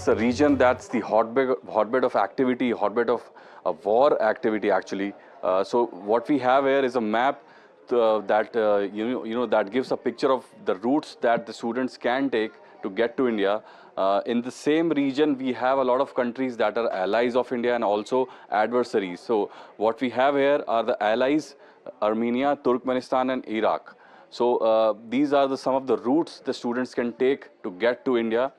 It's a region that's the hotbed of activity, hotbed of war activity actually. So what we have here is a map that that gives a picture of the routes that the students can take to get to India. In the same region, we have a lot of countries that are allies of India and also adversaries. So what we have here are the allies: Armenia, Turkmenistan, and Iraq. So these are some of the routes the students can take to get to India.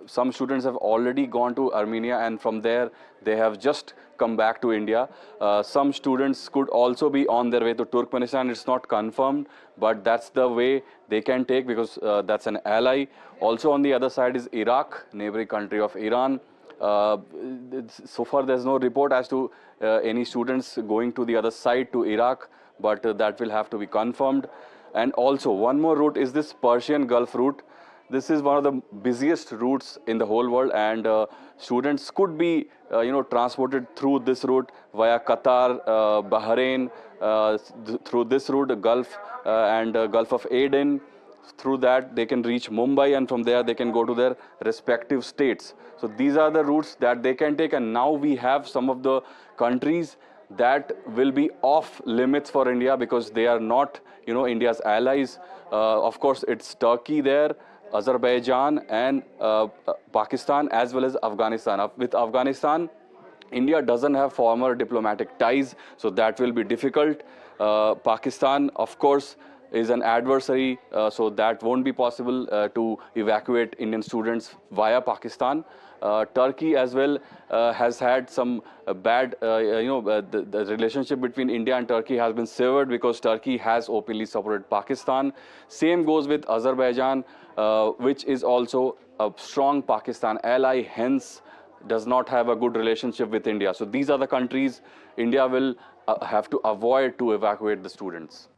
Some students have already gone to Armenia, and from there they have just come back to India. Some students could also be on their way to Turkmenistan. It's not confirmed, but that's the way they can take, because that's an ally. Also on the other side is Iraq, neighboring country of Iran. So far there's no report as to any students going to the other side to Iraq, but that will have to be confirmed. And also one more route is this Persian Gulf route. This is one of the busiest routes in the whole world, and students could be transported through this route via Qatar, Bahrain, through this route, Gulf and Gulf of Aden. Through that they can reach Mumbai, and from there they can go to their respective states. So these are the routes that they can take, and now we have some of the countries that will be off limits for India because they are not India's allies. Of course, it's Turkey there, Azerbaijan, and Pakistan, as well as Afghanistan. With Afghanistan, India doesn't have former diplomatic ties, so that will be difficult. Pakistan, of course, is an adversary, so that won't be possible to evacuate Indian students via Pakistan. Turkey as well has had some bad, the relationship between India and Turkey has been severed because Turkey has openly supported Pakistan. Same goes with Azerbaijan, which is also a strong Pakistan ally, hence does not have a good relationship with India. So these are the countries India will have to avoid to evacuate the students.